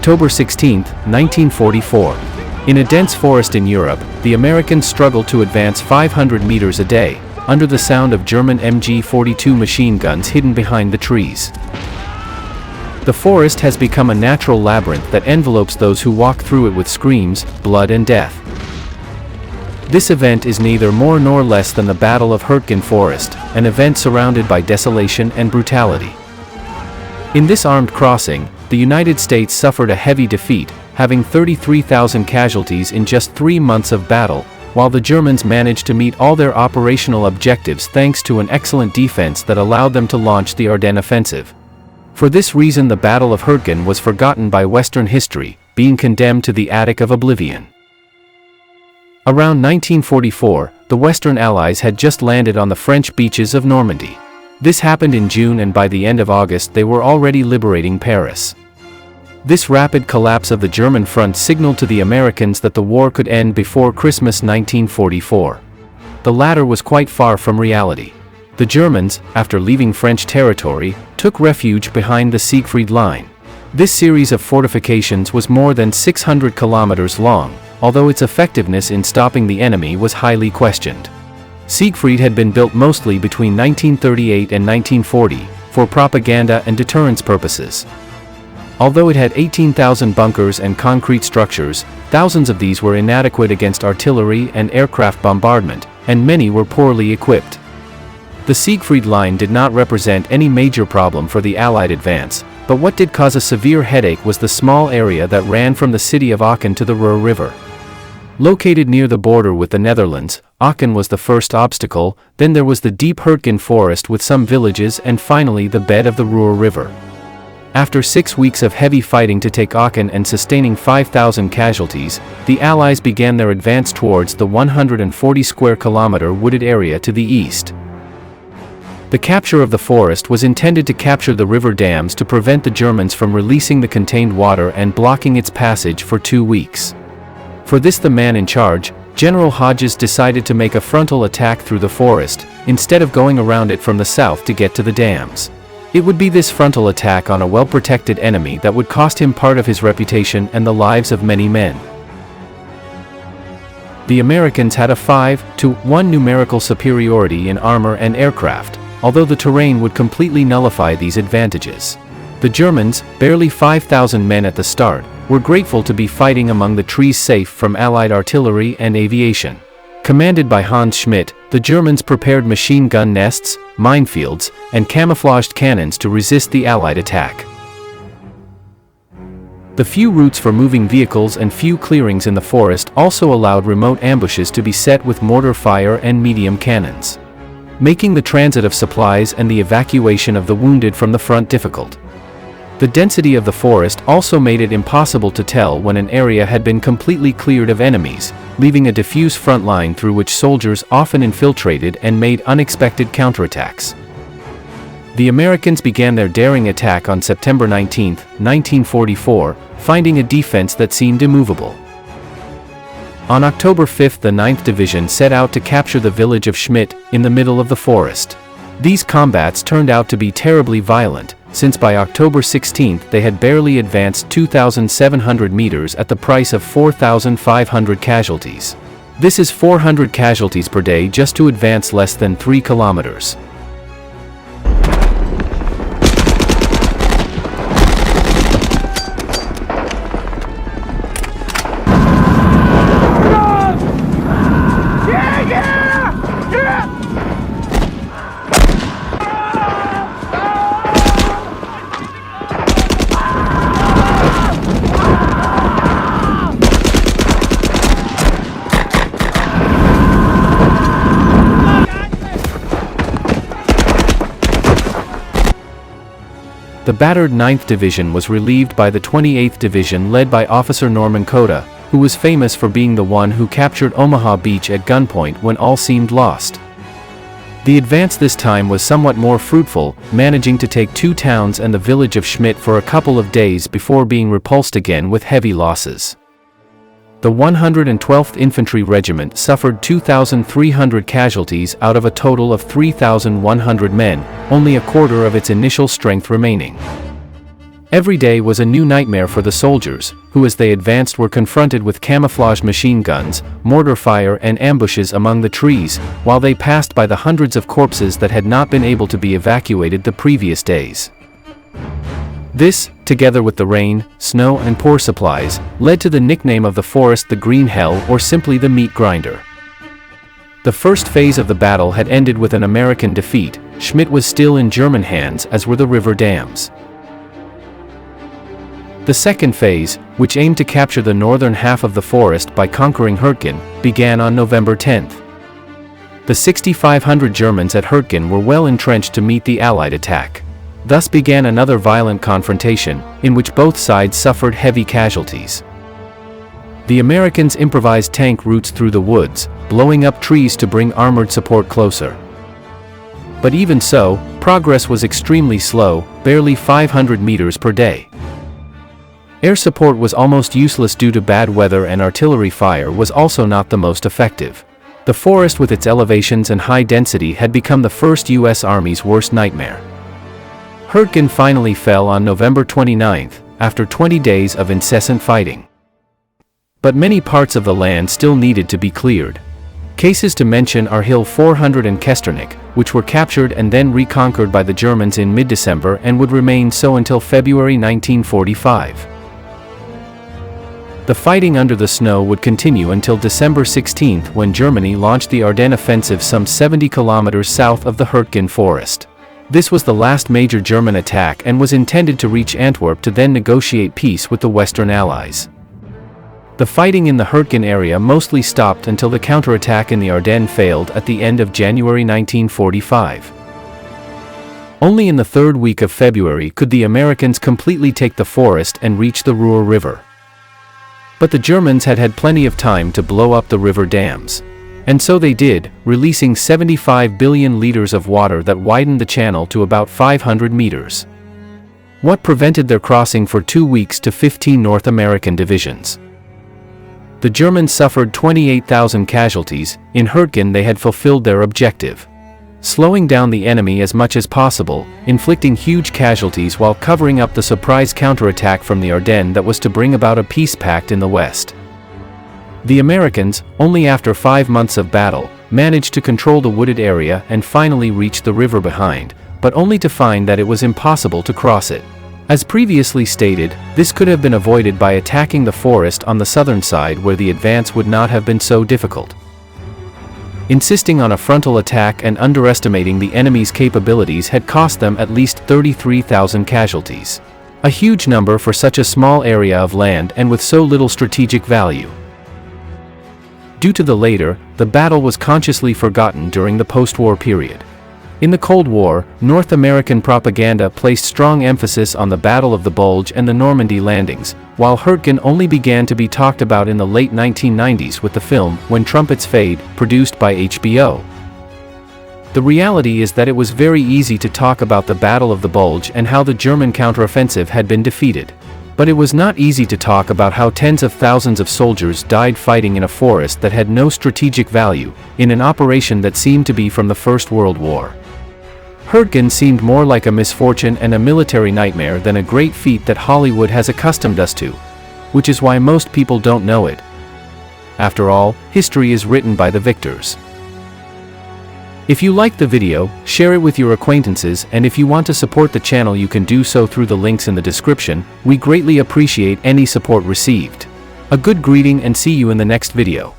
October 16, 1944. In a dense forest in Europe, the Americans struggled to advance 500 meters a day, under the sound of German MG-42 machine guns hidden behind the trees. The forest has become a natural labyrinth that envelopes those who walk through it with screams, blood and death. This event is neither more nor less than the Battle of Hürtgen forest, an event surrounded by desolation and brutality. In this armed crossing, the United States suffered a heavy defeat, having 33,000 casualties in just 3 months of battle, while the Germans managed to meet all their operational objectives thanks to an excellent defense that allowed them to launch the Ardennes offensive. For this reason, the Battle of Hürtgen was forgotten by Western history, being condemned to the attic of oblivion. Around 1944, the Western Allies had just landed on the French beaches of Normandy. This happened in June, and by the end of August they were already liberating Paris. This rapid collapse of the German front signaled to the Americans that the war could end before Christmas 1944. The latter was quite far from reality. The Germans, after leaving French territory, took refuge behind the Siegfried Line. This series of fortifications was more than 600 kilometers long, although its effectiveness in stopping the enemy was highly questioned. Siegfried had been built mostly between 1938 and 1940, for propaganda and deterrence purposes. Although it had 18,000 bunkers and concrete structures, thousands of these were inadequate against artillery and aircraft bombardment, and many were poorly equipped. The Siegfried Line did not represent any major problem for the Allied advance, but what did cause a severe headache was the small area that ran from the city of Aachen to the Ruhr River. Located near the border with the Netherlands, Aachen was the first obstacle, then there was the deep Hürtgen forest with some villages, and finally the bed of the Ruhr River. After 6 weeks of heavy fighting to take Aachen and sustaining 5,000 casualties, the Allies began their advance towards the 140 square kilometer wooded area to the east. The capture of the forest was intended to capture the river dams to prevent the Germans from releasing the contained water and blocking its passage for 2 weeks. For this, the man in charge, General Hodges, decided to make a frontal attack through the forest, instead of going around it from the south to get to the dams. It would be this frontal attack on a well-protected enemy that would cost him part of his reputation and the lives of many men. The Americans had a 5-to-1 numerical superiority in armor and aircraft, although the terrain would completely nullify these advantages. The Germans, barely 5,000 men at the start, were grateful to be fighting among the trees safe from Allied artillery and aviation. Commanded by Hans Schmidt, the Germans prepared machine gun nests, minefields, and camouflaged cannons to resist the Allied attack. The few routes for moving vehicles and few clearings in the forest also allowed remote ambushes to be set with mortar fire and medium cannons, making the transit of supplies and the evacuation of the wounded from the front difficult. The density of the forest also made it impossible to tell when an area had been completely cleared of enemies, leaving a diffuse front line through which soldiers often infiltrated and made unexpected counterattacks. The Americans began their daring attack on September 19, 1944, finding a defense that seemed immovable. On October 5, the 9th Division set out to capture the village of Schmidt, in the middle of the forest. These combats turned out to be terribly violent, since by October 16 they had barely advanced 2,700 meters at the price of 4,500 casualties. This is 400 casualties per day just to advance less than 3 kilometers. The battered 9th Division was relieved by the 28th Division led by Officer Norman Cota, who was famous for being the one who captured Omaha Beach at gunpoint when all seemed lost. The advance this time was somewhat more fruitful, managing to take 2 towns and the village of Schmidt for a couple of days before being repulsed again with heavy losses. The 112th Infantry Regiment suffered 2,300 casualties out of a total of 3,100 men, only a quarter of its initial strength remaining. Every day was a new nightmare for the soldiers, who as they advanced were confronted with camouflage machine guns, mortar fire and ambushes among the trees, while they passed by the hundreds of corpses that had not been able to be evacuated the previous days. This, together with the rain, snow and poor supplies, led to the nickname of the forest the Green Hell or simply the Meat Grinder. The first phase of the battle had ended with an American defeat. Schmidt was still in German hands, as were the river dams. The second phase, which aimed to capture the northern half of the forest by conquering Hürtgen, began on November 10. The 6,500 Germans at Hürtgen were well entrenched to meet the Allied attack. Thus began another violent confrontation, in which both sides suffered heavy casualties. The Americans improvised tank routes through the woods, blowing up trees to bring armored support closer. But even so, progress was extremely slow, barely 500 meters per day. Air support was almost useless due to bad weather, and artillery fire was also not the most effective. The forest with its elevations and high density had become the first U.S. Army's worst nightmare. Hürtgen finally fell on November 29, after 20 days of incessant fighting. But many parts of the land still needed to be cleared. Cases to mention are Hill 400 and Kesternik, which were captured and then reconquered by the Germans in mid-December and would remain so until February 1945. The fighting under the snow would continue until December 16, when Germany launched the Ardennes offensive some 70 kilometers south of the Hürtgen forest. This was the last major German attack and was intended to reach Antwerp to then negotiate peace with the Western Allies. The fighting in the Hürtgen area mostly stopped until the counterattack in the Ardennes failed at the end of January 1945. Only in the third week of February could the Americans completely take the forest and reach the Ruhr River. But the Germans had had plenty of time to blow up the river dams. And so they did, releasing 75 billion liters of water that widened the channel to about 500 meters. What prevented their crossing for 2 weeks to 15 North American divisions? The Germans suffered 28,000 casualties. In Hürtgen they had fulfilled their objective, slowing down the enemy as much as possible, inflicting huge casualties while covering up the surprise counterattack from the Ardennes that was to bring about a peace pact in the West. The Americans, only after 5 months of battle, managed to control the wooded area and finally reached the river behind, but only to find that it was impossible to cross it. As previously stated, this could have been avoided by attacking the forest on the southern side, where the advance would not have been so difficult. Insisting on a frontal attack and underestimating the enemy's capabilities had cost them at least 33,000 casualties. A huge number for such a small area of land and with so little strategic value. Due to the later, the battle was consciously forgotten during the post-war period. In the Cold War, North American propaganda placed strong emphasis on the Battle of the Bulge and the Normandy landings, while Hürtgen only began to be talked about in the late 1990s with the film When Trumpets Fade, produced by HBO. The reality is that it was very easy to talk about the Battle of the Bulge and how the German counteroffensive had been defeated. But it was not easy to talk about how tens of thousands of soldiers died fighting in a forest that had no strategic value, in an operation that seemed to be from the First World War. Hürtgen seemed more like a misfortune and a military nightmare than a great feat that Hollywood has accustomed us to, which is why most people don't know it. After all, history is written by the victors. If you liked the video, share it with your acquaintances, and if you want to support the channel you can do so through the links in the description. We greatly appreciate any support received. A good greeting and see you in the next video.